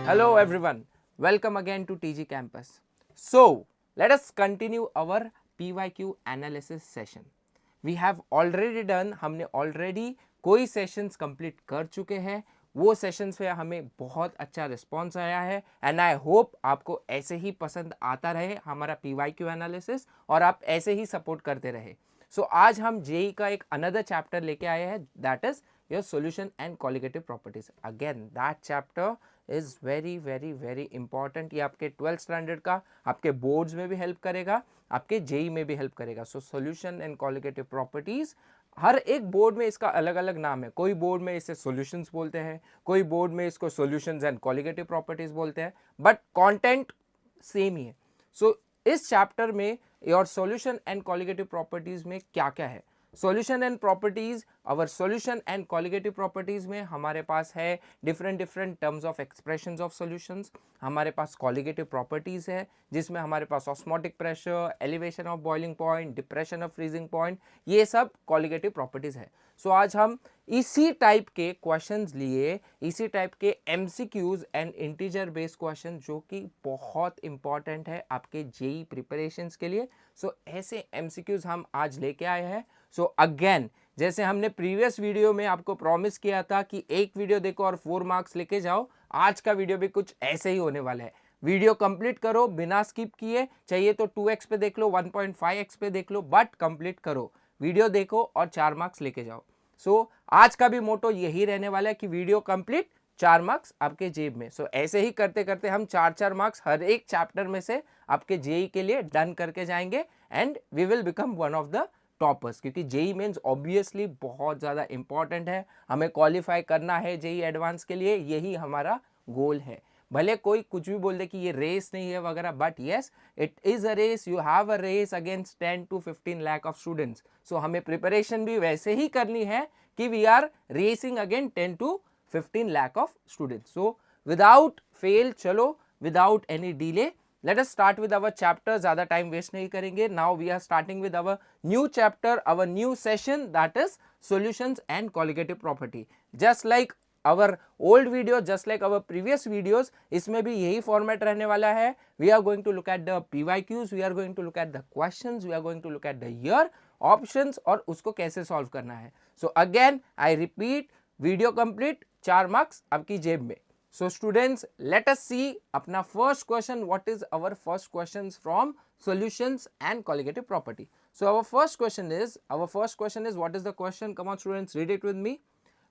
Hello everyone, welcome again to TG Campus. So, let us continue our PYQ analysis session. We have already done, हमने already कोई sessions complete कर चुके हैं. वो sessions पे हमें बहुत अच्छा रिस्पॉन्स आया है एंड आई होप आपको ऐसे ही पसंद आता रहे हमारा PYQ एनालिसिस और आप ऐसे ही सपोर्ट करते रहे. सो आज हम जेई का एक अनदर चैप्टर लेके आए हैं, that is your solution and qualitative properties. Again that chapter is very very very important. ये आपके 12th स्टैंडर्ड का आपके बोर्ड्स में भी हेल्प करेगा, आपके जेई में भी हेल्प करेगा. So solution and qualitative properties, हर एक बोर्ड में इसका अलग अलग नाम है. कोई बोर्ड में इसे सॉल्यूशंस बोलते हैं, कोई बोर्ड में इसको सॉल्यूशंस एंड क्वालिटेटिव प्रॉपर्टीज बोलते हैं, बट कंटेंट सेम ही है. सो इस चैप्टर में your solution and qualitative properties में क्या क्या है. Solution and properties, our solution and qualitative properties में हमारे पास है different different terms of expressions of solutions. हमारे पास क्वालिटेटिव प्रॉपर्टीज है जिसमें हमारे पास osmotic pressure, elevation of boiling point, depression of freezing point, ये सब क्वालिटेटिव प्रॉपर्टीज है. सो आज हम इसी टाइप के क्वेश्चंस लिए, इसी टाइप के MCQs and integer based question जो कि बहुत इंपॉर्टेंट है आपके जेई प्रिपरेशंस के लिए. सो ऐसे एमसीक्यूज हम आज लेके आए हैं. सो अगेन, जैसे हमने प्रीवियस वीडियो में आपको प्रॉमिस किया था कि एक वीडियो देखो और 4 मार्क्स लेके जाओ, आज का वीडियो भी कुछ ऐसे ही होने वाला है. वीडियो कंप्लीट करो बिना स्किप किए, चाहिए तो 2x पे देख लो, 1.5x पे देख लो, बट कंप्लीट करो. वीडियो देखो और 4 मार्क्स लेके जाओ. सो आज का भी मोटो यही रहने वाला है कि वीडियो कंप्लीट, 4 मार्क्स आपके जेब में. सो ऐसे ही करते करते हम 4-4 मार्क्स हर एक चैप्टर में से आपके जेई के लिए डन करके जाएंगे and we will become one of the toppers. क्योंकि जेई मेंस ऑब्वियसली बहुत ज़्यादा इंपॉर्टेंट है, हमें क्वालिफाई करना है जेई एडवांस के लिए, यही हमारा गोल है. भले कोई कुछ भी बोल दे कि ये रेस नहीं है वगैरह, but yes it is a race. You have a race against 10 to 15 lakh of students. So हमें प्रिपरेशन भी वैसे ही करनी है कि we are racing again 10 to 15 lakh of students. So without fail, चलो without any delay let us start with our chapter. ज़्यादा time waste नहीं करेंगे. Now we are starting with our new chapter, our new session, that is solutions and colligative property. Just like our old video, just like our previous videos, इसमें भी यही format रहने वाला है. We are going to look at the PYQs, we are going to look at the questions, we are going to look at the year options और उसको कैसे solve करना है. So again I repeat, video complete, 4 marks आपकी जेब में. So students, let us see अपना first question. What is our first questions from solutions and colligative property? So our first question is what is the question? Come on students, read it with me.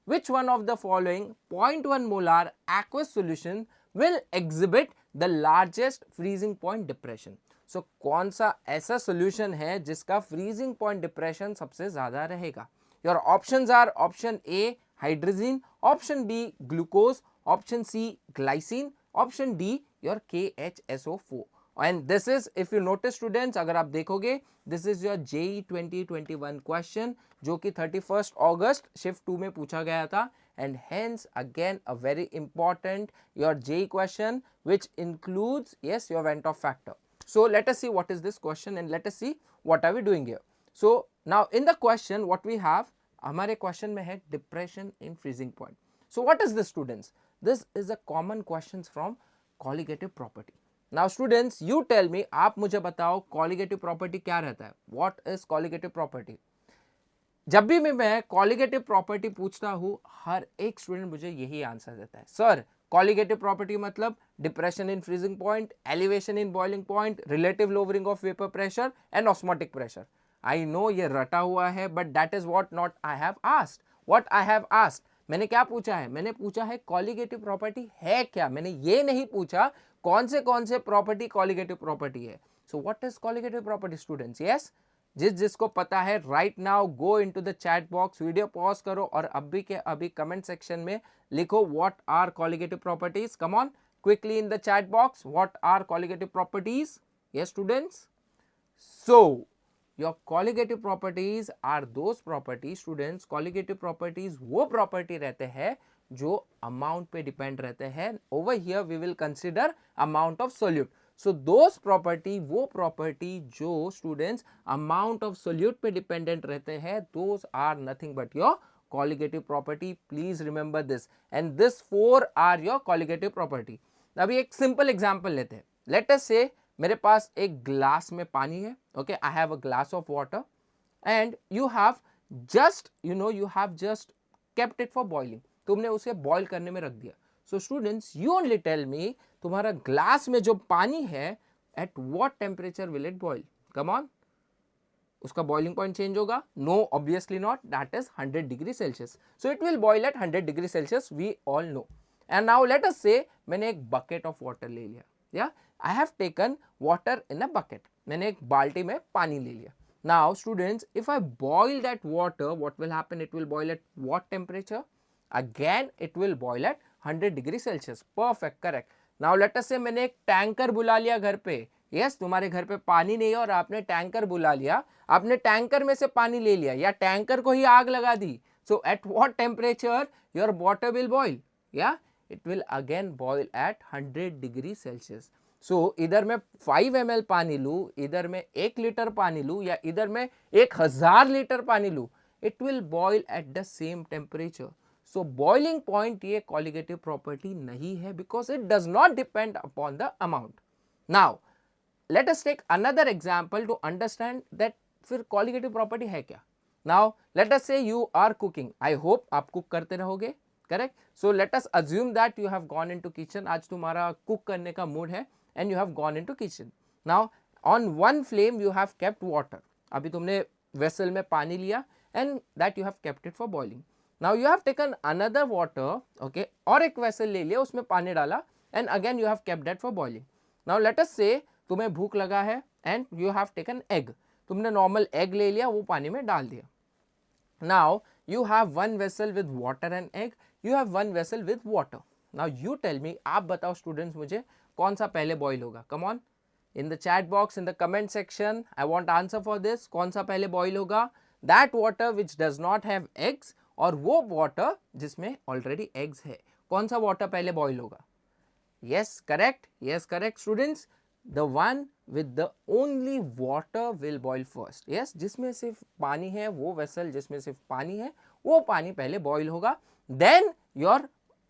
Which one of the following 0.1 molar aqueous solution will exhibit the largest freezing point depression? So कौन सा ऐसा solution है जिसका freezing point depression सबसे ज़्यादा रहेगा? Your options are option A hydrazine, option B glucose, option C glycine, option D your KHSO4. And this is, if you notice students, अगर आप देखोगे, this is your JEE 2021 question जो कि 31st August shift 2 में पूछा गया था. And hence again a very important your JEE question which includes yes your Van't Hoff factor. So let us see what is this question and let us see what are we doing here. So now in the question what we have, हमारे question में है depression in freezing point. So what is this students? This is a common questions from colligative property. Now students, you tell me, आप मुझे बताओ colligative property क्या रहता है? What is colligative property? जब भी मैं colligative property पूछता हूँ, हर एक स्टूडेंट मुझे यही आंसर देता है, सर colligative property मतलब depression in freezing point, elevation in boiling point, relative lowering of vapor pressure and osmotic pressure. I know ये रटा हुआ है, but that is what not I have asked. What I have asked, मैंने क्या पूछा है? मैंने पूछा है कॉलिगेटिव प्रॉपर्टी है क्या. मैंने ये नहीं पूछा कौन से प्रॉपर्टी कॉलिगेटिव प्रॉपर्टी है. So what is colligative property students? Yes, जिसको पता है right now go into the chat box, video pause करो और अभी के अभी कमेंट सेक्शन में लिखो what are colligative properties. Come on quickly in the chat box, what are colligative properties? Yes students. So your colligative properties are those properties students, colligative properties वो property रहते हैं जो amount पे depend रहते हैं. over here we will consider amount of solute. so those property, वो property जो students amount of solute पे dependent रहते हैं, those are nothing but your colligative property. please remember this, and this 4 are your colligative property. अभी एक simple example लेते हैं. Late us से मेरे पास एक ग्लास में पानी है. Okay, I have a glass of water and you have just kept it for boiling. तुमने उसे बॉईल करने में रख दिया. So students, you only tell me, तुम्हारा ग्लास में जो पानी है at what temperature will it boil? Come on, उसका बॉइलिंग पॉइंट चेंज होगा? No, obviously not. That is 100 degree Celsius. So it will boil at 100 degree celsius, we all no. And now let us say मैंने एक bucket of water ले लिया. या I have taken water in a bucket. मैंने एक बाल्टी में पानी ले लिया. Now students, if I boil that water, what will happen? It will boil at what temperature? Again it will boil at 100 degree celsius. Perfect, correct. Now let us say मैंने एक tanker बुला लिया घर पे. यस, तुम्हारे घर पे पानी नहीं है और आपने टैंकर बुला लिया. आपने टैंकर में से पानी ले लिया या टैंकर को ही आग लगा दी. So at what temperature your water will boil? Yeah it will again boil at 100 degree Celsius. So इधर मैं 5 ml पानी लूँ, इधर मैं 1 लीटर पानी लूँ या इधर मैं 1000 लीटर पानी लूँ, it will boil at the same temperature. So boiling point ये कॉलिगेटिव प्रॉपर्टी नहीं है, because it does not depend upon the amount. Now let us take another example to understand that फिर कॉलिगेटिव प्रॉपर्टी है क्या. Now let us say you are cooking. I hope आप cook करते रहोगे, correct. So let us assume that you have gone into kitchen. आज तुम्हारा cook करने का मूड है and you have gone into kitchen. Now on one flame you have kept water. अभी तुमने वेसल में पानी लिया and that you have kept it for boiling. Now you have taken another water, okay, और एक vessel ले लिया, उसमें पानी डाला and again you have kept that for boiling. Now let us से तुम्हें भूख लगा है and you have taken egg. तुमने नॉर्मल एग ले लिया, वो पानी में डाल दिया. Now you have one vessel with water and egg, you have one vessel with water. Now you tell me, आप बताओ स्टूडेंट्स मुझे, कौन सा पहले बॉईल होगा? Come on, in the chat box, in the comment section, I want answer for this. कौन सा पहले बॉईल होगा? That water which does not have eggs, और वो वाटर जिसमें ऑलरेडी एग्स है. कौन सा वाटर पहले बॉईल होगा? yes correct, yes correct students, the one with the only water will boil first. yes, जिसमें सिर्फ पानी है, वो वेसल जिसमें सिर्फ पानी है, वो पानी पहले बॉईल होगा. then your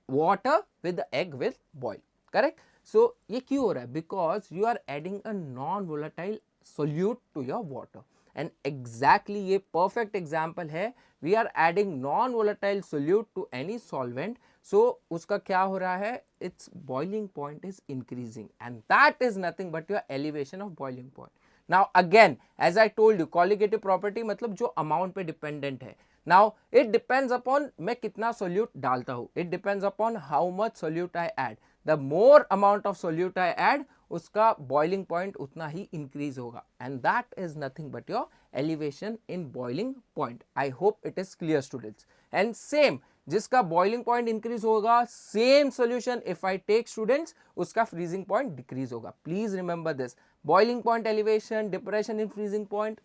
water with the egg will boil. correct. so ये क्यों हो रहा है? because you are adding a non volatile solute to your water. and exactly ये perfect example है. we are adding non volatile solute to any solvent. so उसका क्या हो रहा है? its boiling point is increasing and that is nothing but your elevation of boiling point. now again as I told you, colligative property मतलब जो amount पे dependent है. now it depends upon मैं कितना solute डालता हूँ. it depends upon how much solute I add. the more amount of solute I add, उसका boiling point उतना ही increase होगा. and that is nothing but your elevation in boiling point. I hope it is clear students. and same जिसका boiling point increase होगा, same solution if I take students, उसका freezing point decrease होगा. please remember this. boiling point elevation, depression in freezing point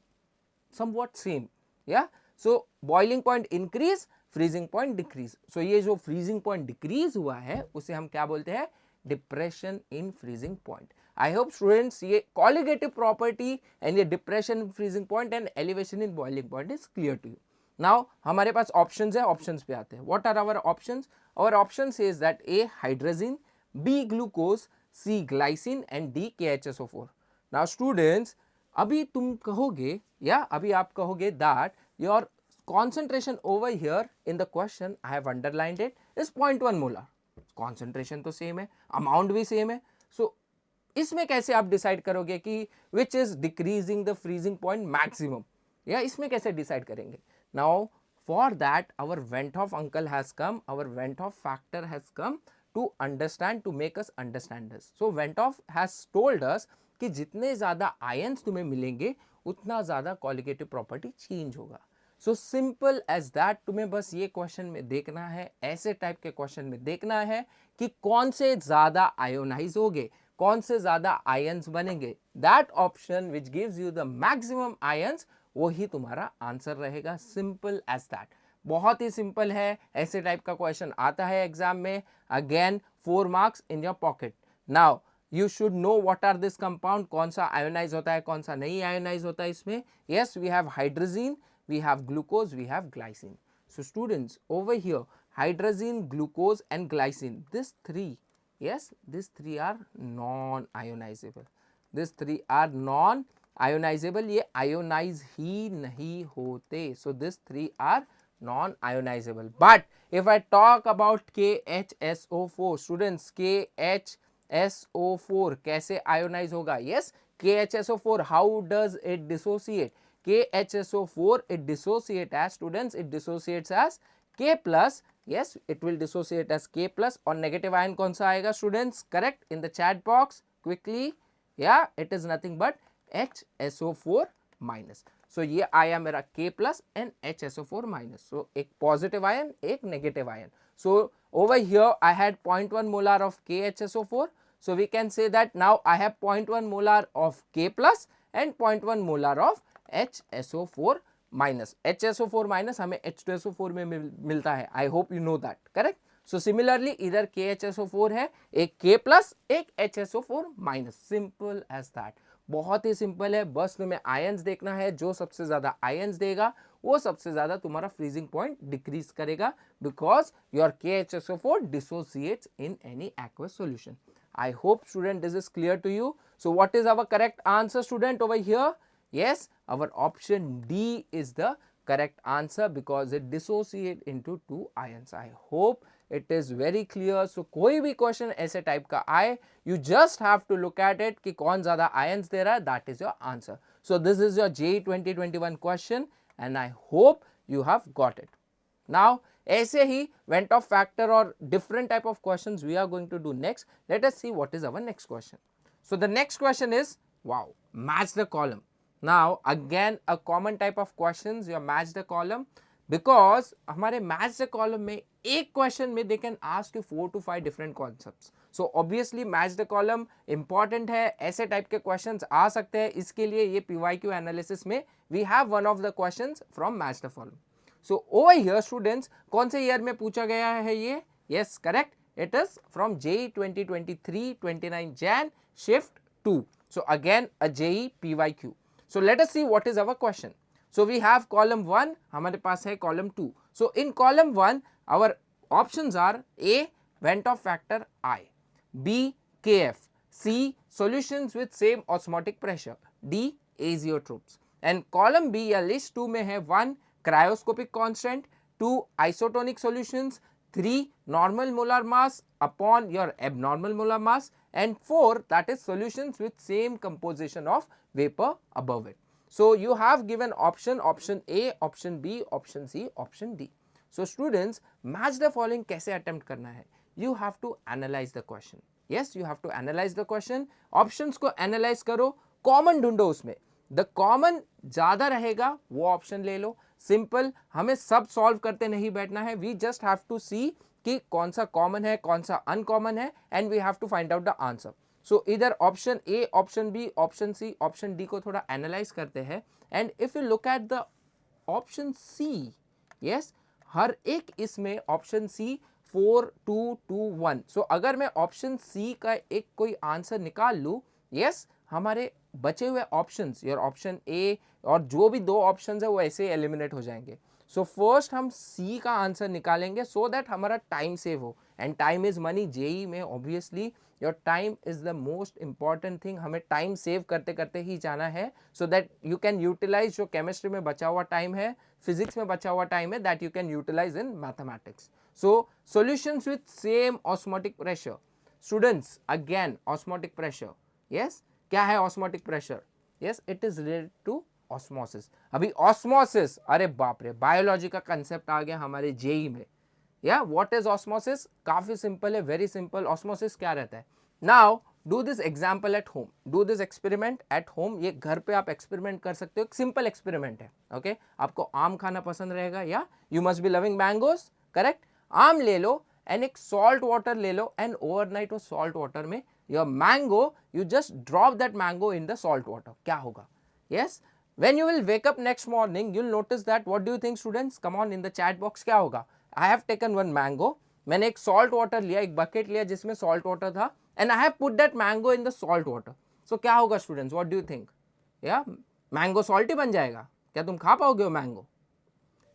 somewhat same. yeah, so boiling point increase, freezing point decrease. so ये जो freezing point decrease हुआ है, उसे हम क्या बोलते हैं? depression in freezing point. I hope students ये colligative property and ये depression in freezing point and elevation in boiling point is clear to you. Now हमारे पास options है, options पे आते हैं. What are our options? Our option says that A hydrazine, B glucose, C glycine and D KHSO4. Now students, अभी तुम कहोगे या अभी आप कहोगे that your concentration over here in the question I have underlined it is 0.1 molar. concentration तो same है, amount भी सेम है. सो इसमें कैसे आप डिसाइड करोगे कि which is decreasing the freezing point maximum? या इसमें कैसे डिसाइड करेंगे? Now for that our van't Hoff uncle has come, our van't Hoff factor has come to understand, to make us understand this. So van't Hoff has told us कि जितने ज़्यादा ions तुम्हें मिलेंगे उतना ज़्यादा कॉलिगेटिव प्रॉपर्टी चेंज होगा. So simple as that. तुम्हें बस ये क्वेश्चन में देखना है, ऐसे टाइप के क्वेश्चन में देखना है कि कौन से ज़्यादा आयोनाइज होंगे, कौन से ज़्यादा आयंस बनेंगे. That option which gives you the maximum ions, वो ही तुम्हारा आंसर रहेगा. Simple as that. बहुत ही सिंपल है. ऐसे टाइप का क्वेश्चन आता है एग्जाम में. Again 4 marks in your pocket. Now you should know what are this compound, कौन सा आयोनाइज होता है, कौन सा नहीं आयोनाइज होता है इसमें. yes, we have hydrazine, we have glucose, we have glycine. so students over here hydrazine, glucose and glycine, this three yes, these three are non ionizable, these three are non ionizable, ये ionize ही नहीं होते, so these three are non ionizable. But if I talk about KHSO4 students, KHSO4 कैसे ionize होगा? Yes, KHSO4 how does it dissociate? KHSO4 it dissociate as students, it dissociates as K plus. Yes, it will dissociate as K plus. और negative ion कौन सा आएगा students? Correct in the chat box quickly. Yeah, it is nothing but HSO4 minus. So ये आया मेरा K plus and HSO4 minus. So एक positive ion, एक negative ion. So over here I had 0.1 molar of KHSO4. So we can say that now I have 0.1 molar of K plus and 0.1 molar of HSO4 minus. HSO4 minus हमें H2SO4 में मिलता है. I hope you know that. Correct? So similarly इधर KHSO4 है, एक K plus एक HSO4 minus. Simple as that. बहुत ही सिंपल है, बस तुम्हें आयंस देखना है, जो सबसे ज्यादा आयंस देगा वो सबसे ज्यादा तुम्हारा फ्रीजिंग पॉइंट डिक्रीज करेगा, because your KHSO4 dissociates in any aqueous solution. I hope student this is clear to you. So what is our correct answer student over here? Yes, our option D is the correct answer because it dissociate into two ions. I hope it is very clear. So कोई भी question ऐसे type का आए, you just have to look at it कि कौन ज़्यादा ions दे रहा है, that is your answer. So this is your JEE 2021 question and I hope you have got it. Now ऐसे ही went off factor or different type of questions we are going to do next. Let us see what is our next question. So the next question is, wow, match the column. Now again a common type of questions, you match the column because हमारे match the column में एक question में they can ask you 4 to 5 different concepts. So obviously match the column important है, ऐसे type के questions आ सकते हैं, इसके लिए ये PYQ analysis में we have one of the questions from match the column. So over here students, कौन से year में पूछा गया है ये? Yes, correct. It is from JEE 2023 29 Jan shift 2. So again a JEE PYQ. So let us see what is our question. So we have column 1, हमारे पास है column 2. So in column 1 our options are A Vent off factor I, B Kf, C solutions with same osmotic pressure, D azeotrophs. And column B या list 2 में है 1 cryoscopic constant, 2 isotonic solutions, 3 normal molar mass upon your abnormal molar mass, and 4 that is solutions with same composition of vapor above it. So you have given option A, option B, option C, option D. So students, match the following कैसे attempt करना है? You have to analyze the question. Yes, you have to analyze the question. Options को analyze करो, common ढूंढो उसमें. The common ज़्यादा रहेगा वो option ले लो. Simple, हमें सब solve करते नहीं बैठना है. We just have to see कि कौन सा common है, कौन सा uncommon है, and we have to find out the answer. So either option A, option B, option C, option D को थोड़ा analyze करते हैं. And if you look at the option C, yes, हर एक इसमें option C 4 2 2 1. So अगर मैं option C का एक कोई आंसर निकाल लूँ, yes, हमारे बचे हुए ऑप्शंस, योर ऑप्शन ए और जो भी दो ऑप्शंस है वो ऐसे एलिमिनेट हो जाएंगे. सो फर्स्ट हम सी का आंसर निकालेंगे सो दैट हमारा टाइम सेव हो, and time is money. JEE में obviously your time is the most important thing. हमें टाइम सेव करते करते ही जाना है so that you can utilize जो केमिस्ट्री में बचा हुआ टाइम है, फिजिक्स में बचा हुआ टाइम है, that you can utilize in mathematics. So solutions with same osmotic pressure. Students again osmotic pressure, yes, क्या है osmotic pressure? Yes, it is related to osmosis. अभी ऑस्मोसिस, अरे बाप रे, बायोलॉजी का कंसेप्ट आ गया हमारे जेई में. या व्हाट इज ऑस्मोसिस? काफी सिंपल है, वेरी सिंपल. ऑस्मोसिस क्या रहता है? Now do this example at home, do this experiment at home. ये घर पे आप एक्सपेरिमेंट कर सकते हो, एक सिंपल एक्सपेरिमेंट है. ओके, आपको आम खाना पसंद रहेगा, या you must be loving mangoes, correct. आम ले लो एंड एक सॉल्ट वाटर ले लो, एंड ओवरनाइट वो सॉल्ट वाटर में your mango, you just drop that mango in the salt water. क्या होगा? Yes, when you will wake up next morning, you'll notice that. What do you think students? Come on in the chat box. क्या होगा? I have taken one mango. मैंने एक salt water लिया, एक bucket लिया जिसमें salt water था, and I have put that mango in the salt water. So क्या होगा students? What do you think? Yeah, mango salty बन जाएगा. क्या तुम खा पाओगे वो mango?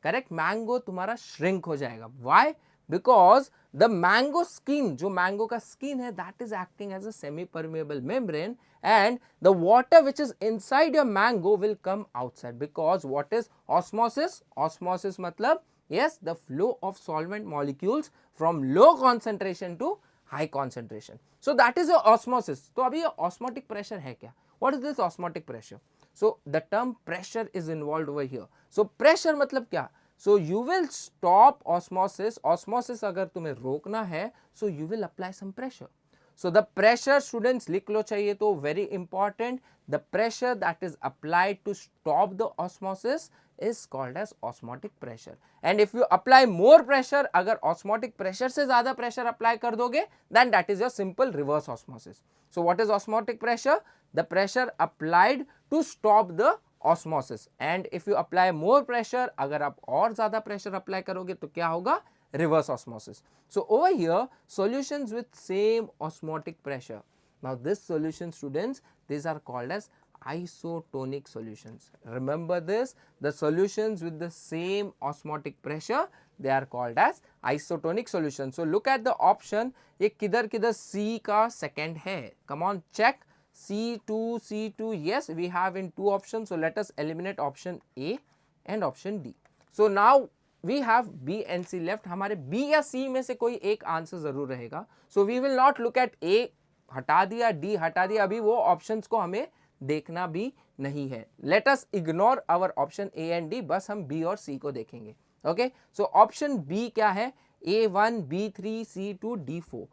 करेक्ट, मैंगो तुम्हारा श्रिंक हो जाएगा. Y? because the mango skin, जो mango का skin है, that is acting as a semi permeable membrane, and the water which is inside your mango will come outside, because what is osmosis? Osmosis मतलब yes, the flow of solvent molecules from low concentration to high concentration. So that is your osmosis. तो अभी ये osmotic pressure है क्या? What is this osmotic pressure? So the term pressure is involved over here. So pressure मतलब क्या? So you will stop osmosis. Osmosis अगर तुम्हें रोकना है, so you will apply some pressure. So the pressure, students लिख लो चाहिए तो, very important, the pressure that is applied to stop the osmosis is called as osmotic pressure. And if you apply more pressure, अगर osmotic pressure से ज़्यादा pressure apply कर दोगे, then that is your simple reverse osmosis. So what is osmotic pressure? The pressure applied to stop the osmosis. And if you apply more pressure, अगर आप और ज़्यादा pressure apply करोगे तो क्या होगा? Reverse osmosis. So over here, solutions with same osmotic pressure. Now this solution, students, these are called as isotonic solutions. Remember this, the solutions with the same osmotic pressure, they are called as isotonic solutions. So look at the option, ये किधर किधर C का second है. Come on, check. C2, C2, yes, we have in two options. So let us eliminate option A and option D. So now we have B and C left. हमारे B या C में से कोई एक answer जरूर रहेगा. So we will not look at A हटा दिया, D हटा दिया, अभी वो ऑप्शंस को हमें देखना भी नहीं है. Let us ignore our option A and D, बस हम B और C को देखेंगे. Okay, so option B क्या है? A1, B3, C2, D4.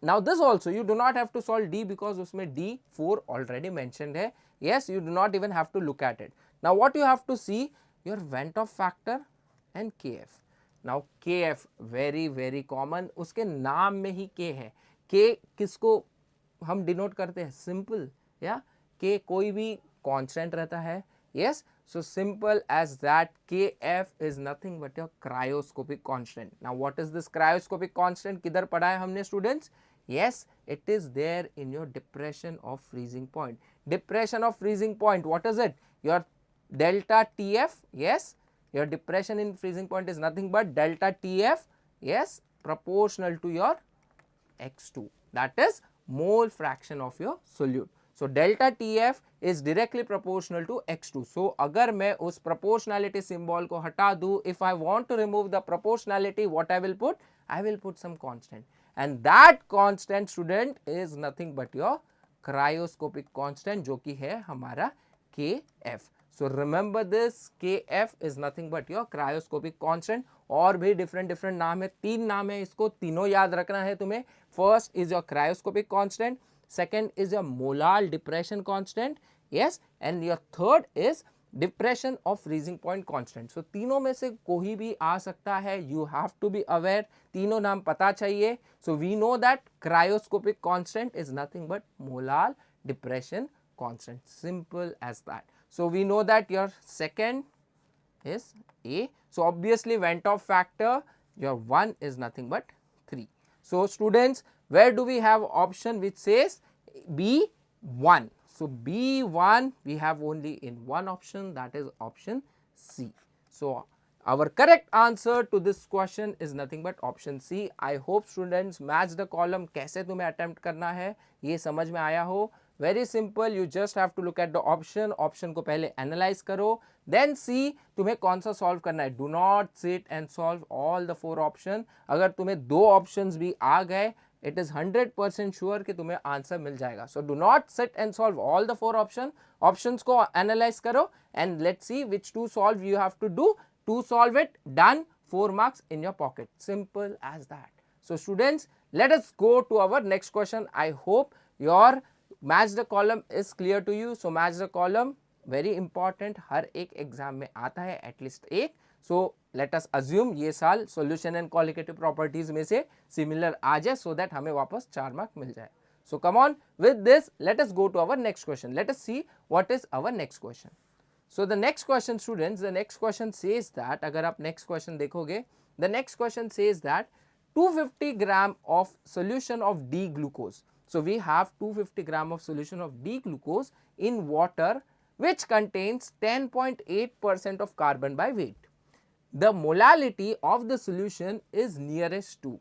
Now this also you do not have to solve D because उसमें D4 already mentioned है. Yes, you do not even have to look at it. Now what you have to see, your Vent off factor and KF. Now KF very common, उसके नाम में ही K है. K किसको हम denote करते हैं? Simple, या K कोई भी कांस्टेंट रहता है. Yes, so simple as that. KF is nothing but your cryoscopic constant. Now what is this cryoscopic constant? किधर पढ़ा है हमने students? Yes, it is there in your depression of freezing point. Depression of freezing point, what is it? Your delta TF. Yes, your depression in freezing point is nothing but delta TF, yes, proportional to your X2, that is mole fraction of your solute. So delta TF is directly proportional to X2. So अगर मैं उस proportionality symbol को हटा दूँ, if I want to remove the proportionality, what I will put? I will put some constant, and that constant, student, is nothing but your cryoscopic constant, जो कि है हमारा KF. So remember this, KF is nothing but your cryoscopic constant. और भी different नाम है, तीन नाम है, इसको तीनों याद रखना है तुम्हें. First is your cryoscopic constant, second is your molar depression constant, yes, and your third is depression of freezing point constant. So तीनों में से कोई भी आ सकता है. You have to be aware, तीनों नाम पता चाहिए. So we know that cryoscopic constant is nothing but molar depression constant. Simple as that. So we know that your second is A. So obviously Vent off factor, your 1 is nothing but 3. So students, where do we have option which says B1? So B1 we have only in one option, that is option C. So our correct answer to this question is nothing but option C. I hope students match the column कैसे तुम्हें attempt करना है ये समझ में आया हो. Very simple, you just have to look at the option. Option को पहले analyze करो, then see तुम्हें कौन सा solve करना है. Do not sit and solve all the 4 options. अगर तुम्हें 2 options भी आ गए, it is 100% sure कि तुम्हें आंसर मिल जाएगा. So do not sit and solve all the 4 options. Options को analyze करो and let's see which 2 solve you have to do. To solve it, done, 4 marks in your pocket. Simple as that. So students, let us go to our next question. I hope your match the column is clear to you. So match the column very important, हर एक exam में आता है at least एक. So let us assume ये साल solution and colligative properties में से similar आ जाए, so that हमें वापस 4 मार्क मिल जाए. So come on, with this let us go to our next question. Let us see what is our next question. So the next question, students, the next question says that, अगर आप next question देखोगे, the next question says that 250 gram of solution of D-glucose. So we have 250 gram of solution of D-glucose in water which contains 10.8% of carbon by weight. The molality of the solution is nearest to.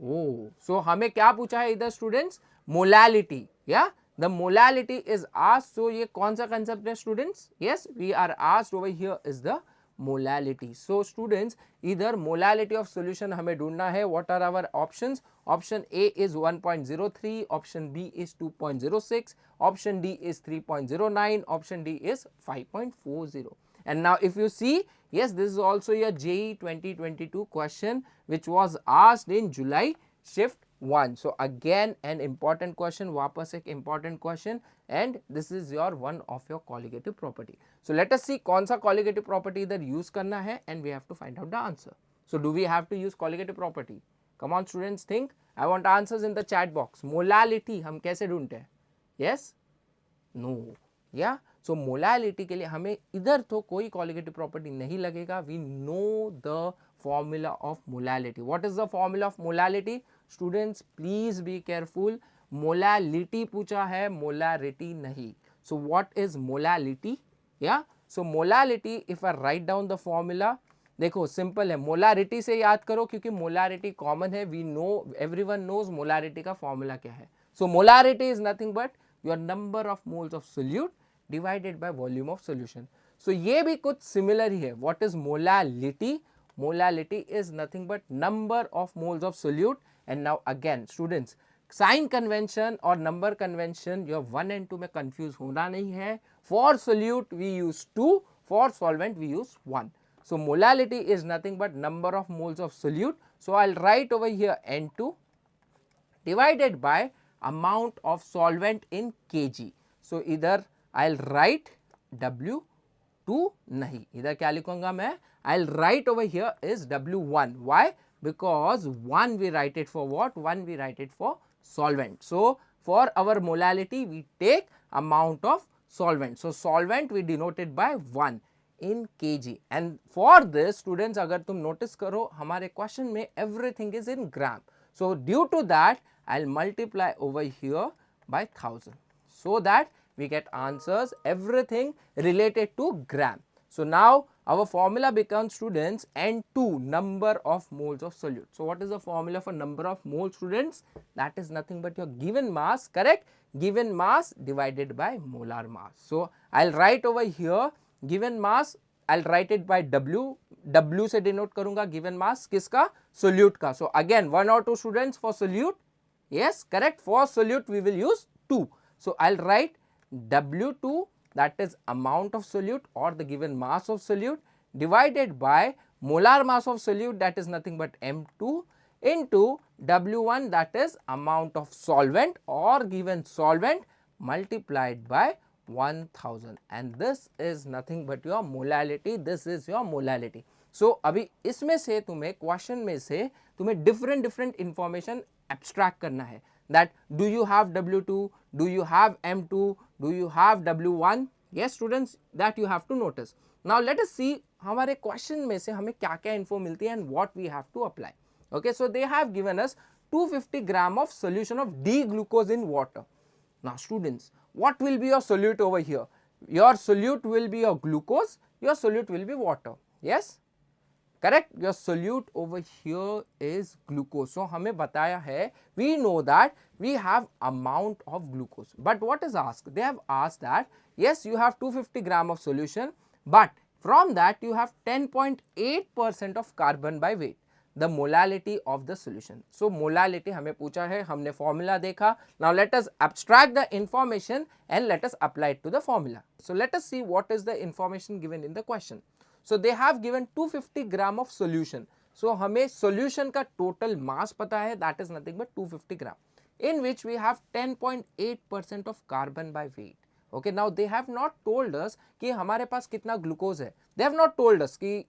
Oh so हमें क्या पूछा है इधर students, molality, yeah the molality is asked. So ये कौन सा concept है students, yes we are asked over here is the molality. So students इधर मोलालिटी ऑफ सॉल्यूशन हमें ढूंढना है। What are our options, option A is 1.03, option B is 2.06, option D is 3.09, option D is 5.40। and now if you see, yes this is also your JEE 2022 question which was asked in July shift 1. so again an important question, वापस एक important question, and this is your one of your colligative property. so let us see कौन सा colligative property इधर use करना है and we have to find out the answer. so do we have to use colligative property? come on students, think. I want answers in the chat box. molality हम कैसे ढूंढते हैं? yes, no, या so molality के लिए हमें इधर तो कोई कॉलिगेटिव प्रॉपर्टी नहीं लगेगा. We know the formula of molality. What is the formula of molality? Students please be careful. Molality पूछा है, मोलारिटी नहीं. So what is molality? Yeah so molality, if I write down the formula, देखो simple है. Molarity से याद करो क्योंकि molarity common है. We know, everyone knows molarity का फॉर्मूला क्या है. So molarity is nothing but your number of moles of solute divided by volume of solution. So ये भी कुछ सिमिलर ही है. What is molality? Molality is nothing but number of moles of solute. And now again students, sign convention और number convention your 1 and 2 में confuse होना नहीं है. For solute we use 2, for solvent we use 1. So molality is nothing but number of moles of solute. So I'll write over here N2 divided by amount of solvent in kg. So either I'll write W2 nahi, इधर क्या लिखूंगा मैं? I'll write over here is W1. Why? Because 1 we write it for what? 1 we write it for solvent. So for our molality we take amount of solvent. So solvent we denote it by 1 in kg. And for this students, अगर तुम notice करो हमारे question में everything is in gram. So due to that I'll multiply over here by 1000 so that we get answers everything related to gram. So now our formula becomes students N2, number of moles of solute. So what is the formula for number of moles students? That is nothing but your given mass, correct? Given mass divided by molar mass. So I'll write over here given mass, I'll write it by W. W से denote करूंगा given mass किसका? Solute का. So again 1 or 2 students for solute. Yes, correct. For solute we will use 2. So I'll write W2, that is amount of solute or the given mass of solute, divided by molar mass of solute, that is nothing but M2, into W1, that is amount of solvent or given solvent, multiplied by 1000. And this is nothing but your molality. This is your molality. So अभी इसमें से तुम्हें question में से तुम्हें different information abstract करना है. That do you have W2, do you have M2, do you have W1? Yes students, that you have to notice. Now let us see हमारे क्वेश्चन में से हमें क्या क्या info मिलती है and what we have to apply. Okay, so they have given us 250 gram of solution of D-glucose in water. Now students, what will be your solute over here? Your solute will be your glucose, your solute will be water. Yes, correct. Your solute over here is glucose. So हमें बताया है, we know that we have amount of glucose. But what is asked? They have asked that yes, you have 250 gram of solution, but from that you have 10.8% of carbon by weight. The molality of the solution. So molality हमें पूछा है, हमने formula देखा. Now let us abstract the information and let us apply it to the formula. So let us see what is the information given in the question. So they have given 250 gram of solution. So हमें solution का total mass पता है, that is nothing but 250 gram, in which we have 10.8% of carbon by weight. Okay, now they have not told us कि हमारे पास कितना glucose है. They have not told us कि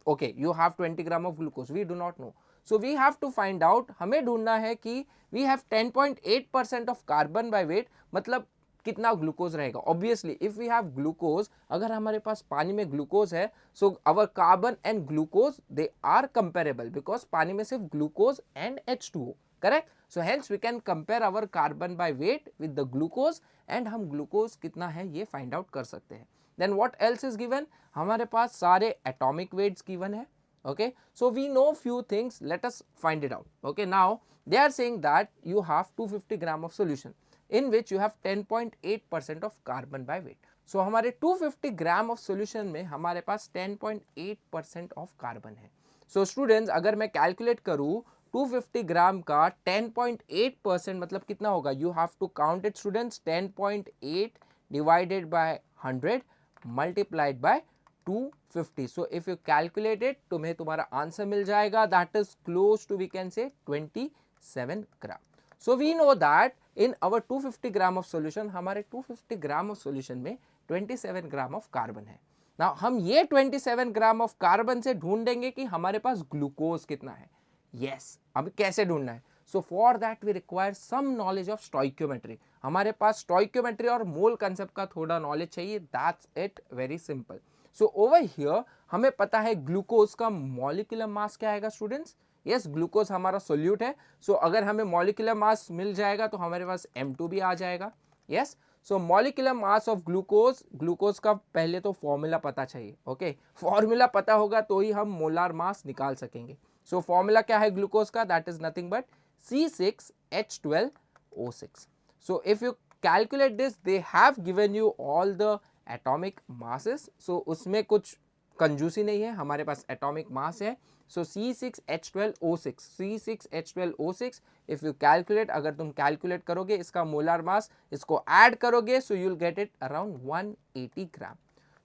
okay, you have 20 gram of glucose. We do not know. So we have to find out. हमें ढूंढना है कि we have 10.8% of carbon by weight. मतलब कितना ग्लूकोज रहेगा. Obviously, if we have glucose, अगर हमारे पास पानी में ग्लूकोज है, so our carbon and glucose they are comparable because पानी में सिर्फ glucose and H2O. Correct? So hence we can compare our carbon by weight with the glucose and हम glucose कितना है ये find out कर सकते हैं. Then what else is given? हमारे पास सारे atomic weights given है. Okay, so we know few things, let us find it out. Okay, now they are saying that you have 250 gram of solution in which you have 10.8% of carbon by weight. So हमारे 250 gram of solution में हमारे पास 10.8% of carbon है. So students अगर मैं calculate करूँ 250 ग्राम का 10.8% मतलब कितना होगा, you have to count it students, 10.8 divided by 100 multiplied by 250. So if you calculate it तुम्हें तुम्हारा आंसर मिल जाएगा, that is close to we can say 27 gram. So we know that in our 250 gram of solution, हमारे 250 gram of solution में 27 gram of carbon है. Now हम ये 27 gram of carbon से ढूंढेंगे कि हमारे पास ग्लूकोज कितना है. यस, अब कैसे ढूंढना है? So for that we require some knowledge of stoichiometry. हमारे पास स्टोइकियोमेट्री और मोल कंसेप्ट का थोड़ा नॉलेज चाहिए. That's it, very simple. So over here हमें पता है ग्लूकोज का मॉलिक्यूलर मास क्या आएगा स्टूडेंट्स. यस, ग्लूकोज हमारा सोल्यूट है. सो अगर हमें मॉलिक्यूलर मास मिल जाएगा तो हमारे पास M2 भी आ जाएगा. Yes, so molecular mass of glucose, glucose का पहले तो फॉर्मूला पता चाहिए. ओके, फॉर्मूला पता होगा तो ही हम मोलार मास निकाल सकेंगे. सो फॉर्मूला क्या है ग्लूकोज का, that is nothing but C6H12O6. So if you calculate this, they have given you all the atomic masses. So उसमें कुछ कंजूसी नहीं है, हमारे पास एटॉमिक मास है. सो C6H12O6, C6H12O6 if you calculate, अगर तुम कैलकुलेट करोगे इसका मोलार मास, इसको ऐड करोगे, so you will get it around 180 gram.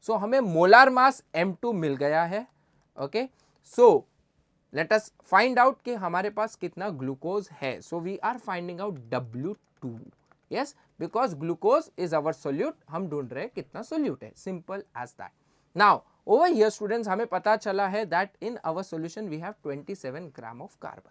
So हमें मोलार मास M2 मिल गया है. Okay, so let us find out कि हमारे पास कितना ग्लूकोज है. So we are finding out W2. Yes, because glucose is our solute, हम ढूंढ रहे हैं कितना सोल्यूट है. Simple as that. Now over here students हमें पता चला है that in our solution we have 27 gram of carbon.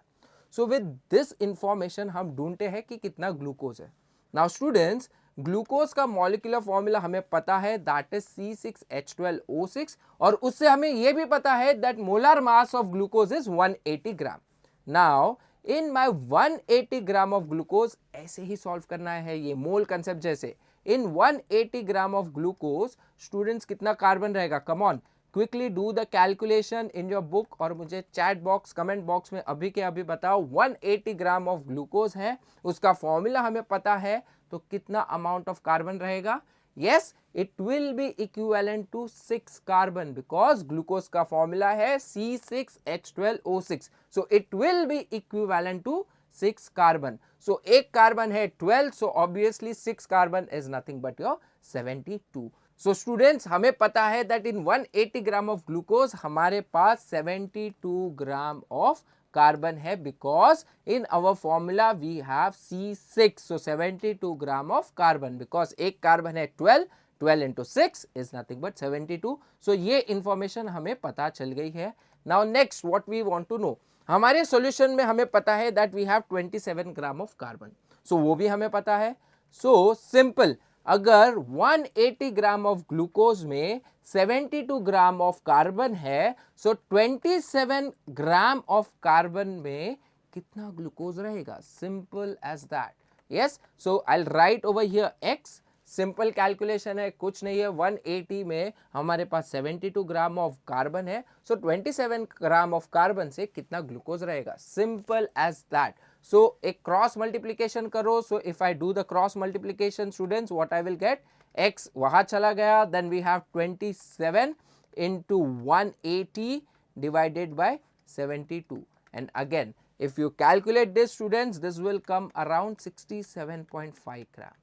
So with this information हम ढूंढते हैं कि कितना ग्लूकोज है. नाउ स्टूडेंट्स ग्लूकोज का मॉलिक्यूलर फॉर्मूला हमें पता है, दैट इज C6H12O6, और उससे हमें यह भी पता है that molar mass of glucose is 180 gram. Now in my 180 gram of glucose, ऐसे ही सॉल्व करना है, ये मोल कंसेप्ट जैसे. इन 180 ग्राम ऑफ ग्लूकोज स्टूडेंट्स कितना कार्बन रहेगा, कम on quickly do the calculation in your book और मुझे चैट बॉक्स कमेंट बॉक्स में अभी के अभी बताओ. 180 ग्राम ऑफ ग्लूकोज है, उसका फॉर्मूला हमें पता है, तो कितना अमाउंट ऑफ कार्बन रहेगा. Yes, it will be equivalent to 6 carbon because glucose का फॉर्मूला है C6H12O6. So it will be equivalent to 6 carbon. So एक कार्बन है 12, so obviously 6 carbon is nothing but your 72. So students हमें पता है that in 180 gram of glucose हमारे पास 72 gram of carbon है, because in our formula we have C6. So 72 gram of carbon, because एक carbon है 12, 12 into 6 is nothing but 72. सो ये information हमें पता चल गई है. Now next what we want to know, हमारे सॉल्यूशन में हमें पता है that we have 27 gram of carbon. So वो भी हमें पता है. सो सिंपल, अगर 180 ग्राम ऑफ ग्लूकोज में 72 ग्राम ऑफ कार्बन है, सो 27 ग्राम ऑफ कार्बन में कितना ग्लूकोज रहेगा. Simple as that. Yes, so I will write over here x. Simple calculation है, कुछ नहीं है. 180 में हमारे पास 72 ग्राम ऑफ कार्बन है, सो 27 ग्राम ऑफ कार्बन से कितना ग्लूकोज रहेगा. Simple as that. सो एक क्रॉस मल्टीप्लीकेशन करो. So if I do the cross multiplication students, what I will get, x वहां चला गया, then we have 27 into 180 divided by 72, and again if you calculate this students, this will come around 67.5 gram.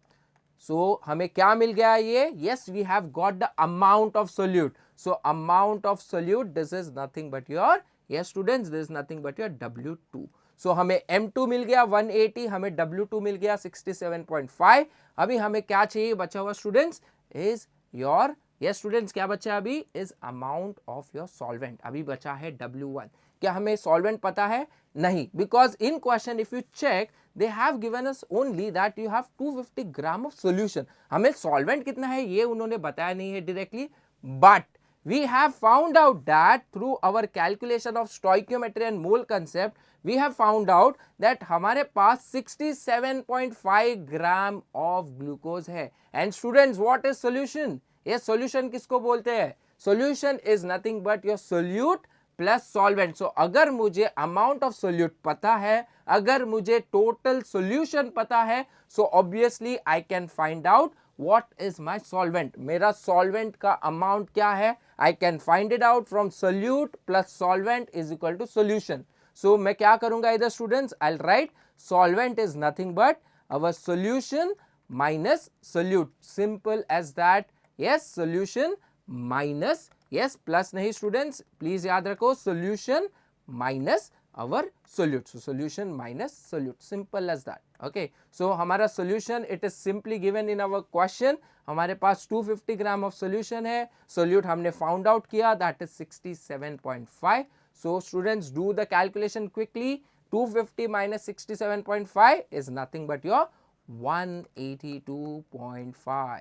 So हमें क्या मिल गया ये, yes we have got the amount of solute. So amount of solute this is nothing but your, yes students, this is nothing but your W2. So हमें M2 मिल गया 180, हमें W2 मिल गया 67.5. अभी हमें क्या चाहिए बचा हुआ students, is your, yes students क्या बचा अभी, is amount of your solvent. अभी बचा है W1. क्या हमें सॉल्वेंट पता है, नहीं, because in question if you check they have given us only that you have 250 gram of solution. हमें solvent कितना है ये उन्होंने बताया नहीं है directly, but we have found out that through our calculation of stoichiometry and mole concept we have found out that हमारे पास 67.5 ग्राम of glucose है. And students, what is solution? ये solution किसको बोलते हैं, solution is nothing but your solute plus solvent. So अगर मुझे amount of solute पता है, अगर मुझे टोटल सोल्यूशन पता है, so obviously I can find out what is my solvent. मेरा solvent का amount क्या है, I can find it out from solute plus solvent is equal to solution. So मैं क्या करूँगा इधर students, I'll write solvent is nothing but our solution minus solute, simple as that. Yes, solution minus, yes, plus नहीं students, please याद रखो, solution minus our solute. So solution minus solute, simple as that. Okay, so हमारा solution it is simply given in our question. हमारे पास 250 gram of solution है, solute हमने found out किया, that is 67.5. So students do the calculation quickly. 250 minus 67.5 is nothing but your 182.5.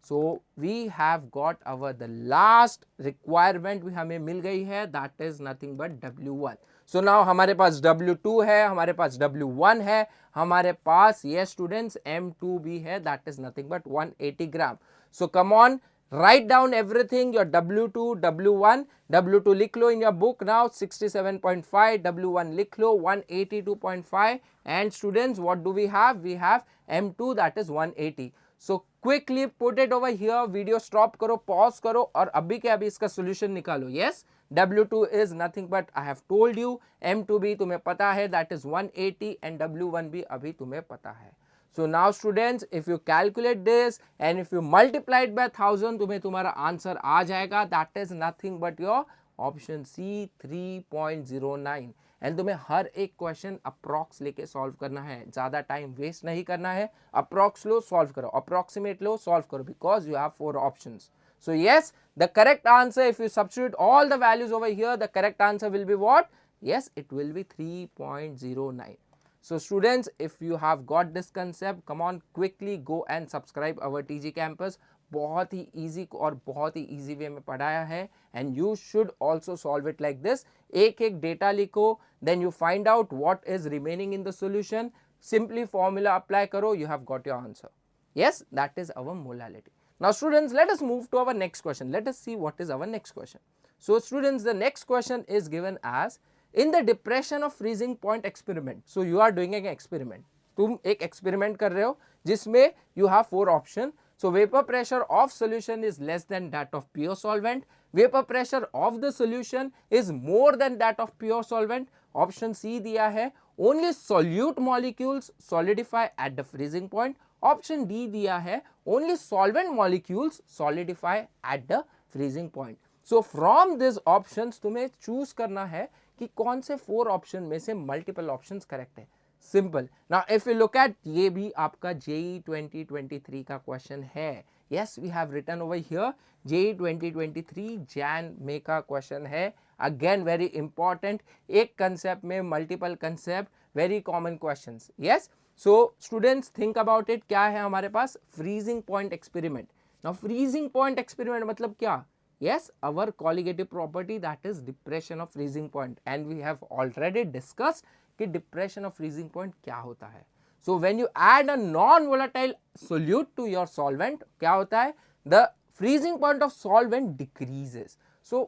So we have got our the last requirement भी हमें मिल गई है, that is nothing but W1. So now हमारे पास W2 है, हमारे पास W1 है, हमारे पास yes students M2 भी है, that is nothing but 180 gram. So come on, write down everything, your W2, W1, W2 लिख लो in your book now 67.5, W1 लिख लो 182.5, and students what do we have? We have M2 that is 180. So quickly put it over here, video stop करो, pause करो और अभी के अभी इसका solution निकालो. Yes, W2 is nothing but I have told you, M2 भी तुम्हें पता है that is 180 and W1 भी अभी तुम्हें पता है. So now students, if you calculate this and if you multiply it by 1000, तुम्हें तुम्हारा आंसर आ जाएगा, that is nothing but your option C 3.09. And तुम्हें हर एक क्वेश्चन अप्रॉक्स लेके सॉल्व करना है, ज़्यादा टाइम वेस्ट नहीं करना है. अप्रॉक्स लो, सॉल्व करो, अप्रॉक्सीमेट लो, सॉल्व करो, because you have 4 options. So yes, the correct answer, if you substitute all the values over here, the correct answer will be what? Yes, it will be 3.09. So students, if you have got this concept, come on quickly go and subscribe our TG Campus. बहुत ही easy और बहुत ही easy way में पढ़ाया है, and you should also solve it like this. एक एक data लिखो, then you find out what is remaining in the solution. Simply formula apply करो, you have got your answer. Yes, that is our molality. Now students, let us move to our next question. Let us see what is our next question. So students, the next question is given as in the depression of freezing point experiment. So you are doing an experiment. तुम एक experiment कर रहे हो जिसमें you have 4 options. So vapor pressure of solution is less than that of pure solvent. Vapor pressure of the solution is more than that of pure solvent. Option C दिया है only solute molecules solidify at the freezing point. Option D दिया है only solvent molecules solidify at the freezing point. So from these options तुम्हें choose करना है कि कौन से 4 ऑप्शन में से मल्टीपल ऑप्शंस करेक्ट है. Simple. Now if you look at, ये भी आपका जेई 2023 का क्वेश्चन है. Yes, we have written over here JEE 2023 Jan में का क्वेश्चन है. अगेन वेरी इंपॉर्टेंट, एक कंसेप्ट में multiple concept, very common questions. Yes, so students think about it. क्या है हमारे पास? Freezing point experiment. Now freezing point experiment मतलब क्या? Yes, our colligative property, that is depression of freezing point, and we have already discussed कि depression of freezing point क्या होता है. So when you add a non-volatile solute to your solvent, क्या होता है? The freezing point of solvent decreases. So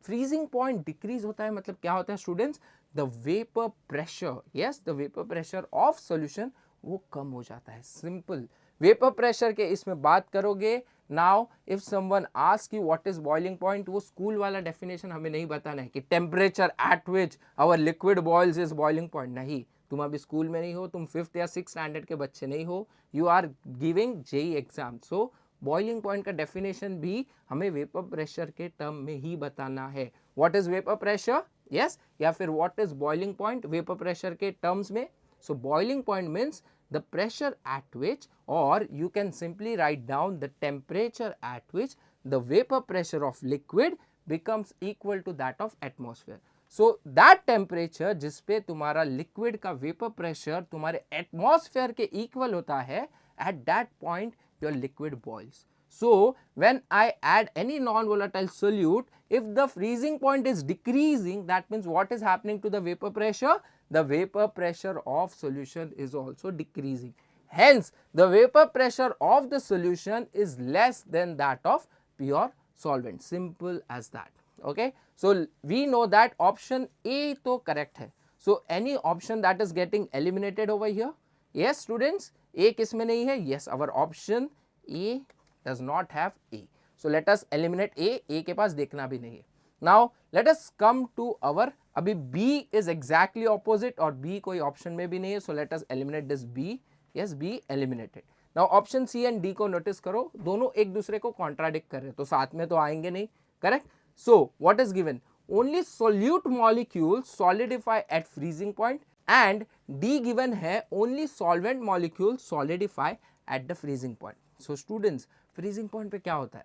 freezing point decrease होता है मतलब क्या होता है students? The vapor pressure, yes, the vapor pressure of solution वो कम हो जाता है. Simple. वेपर प्रेशर के इसमें बात करोगे. Now if someone ask you what is boiling point, वो स्कूल वाला डेफिनेशन हमें नहीं बताना है कि temperature at which our liquid boils is boiling point. नहीं, तुम अभी स्कूल में नहीं हो, तुम 5th या 6th स्टैंडर्ड के बच्चे नहीं हो, you are giving JEE exam. So boiling point का डेफिनेशन भी हमें वेपर प्रेशर के टर्म में ही बताना है. What is vapour pressure, yes, या फिर what is boiling point vapour pressure के टर्म्स में. सो boiling point means the pressure at which, or you can simply write down the temperature at which the vapor pressure of liquid becomes equal to that of atmosphere. So that temperature जिस पे तुम्हारा liquid का vapor pressure तुम्हारे atmosphere के equal होता है, at that point your liquid boils. So when I add any non-volatile solute, if the freezing point is decreasing, that means what is happening to the vapor pressure? The vapor pressure of solution is also decreasing. Hence, the vapor pressure of the solution is less than that of pure solvent. Simple as that. Okay, so we know that option A तो correct है. So any option that is getting eliminated over here? Yes students, A किस में नहीं है? Yes, our option A does not have A. So let us eliminate A. A के पास देखना भी नहीं है. Now let us come to our, अभी B is exactly opposite और B कोई option में भी नहीं है. So let us eliminate this B. Yes, B eliminated. Now option C and D को notice करो, दोनों एक दूसरे को contradict कर रहे हैं, तो साथ में तो आएंगे नहीं. Correct? So what is given? Only solute molecules solidify at freezing point, and D given है only solvent molecules solidify at the freezing point. So students, freezing point पे क्या होता है?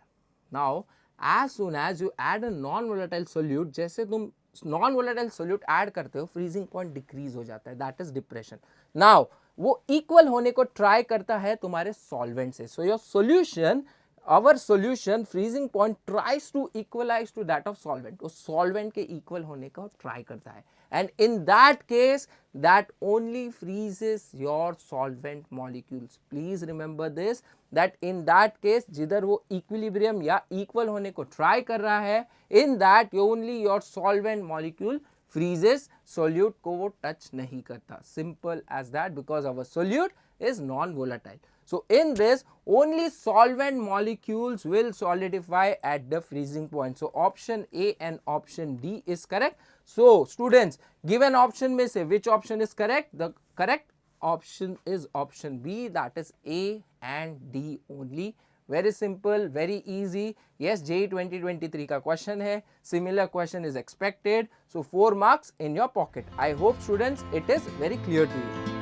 Now as soon as you add a non-volatile solute, जैसे तुम non-volatile solute add करते हो, freezing point decrease हो जाता है, that is depression. Now वो equal होने को try करता है तुम्हारे solvent से. So your solution, our solution freezing point tries to equalize to that of solvent. वो solvent के equal होने को try करता है, and in that case that only freezes your solvent molecules. Please remember this, that in that case जिधर वो equilibrium या equal होने को try कर रहा है, in that only your solvent molecule freezes, solute को वो touch नहीं करता. Simple as that, because our solute is non-volatile. So in this only solvent molecules will solidify at the freezing point. So option A and option D is correct. So students, given option में से which option is correct? The correct option is option B, that is A and D only. Very simple, very easy. Yes, JEE 2023 का question है. Similar question is expected. So 4 marks in your pocket. I hope students it is very clear to you.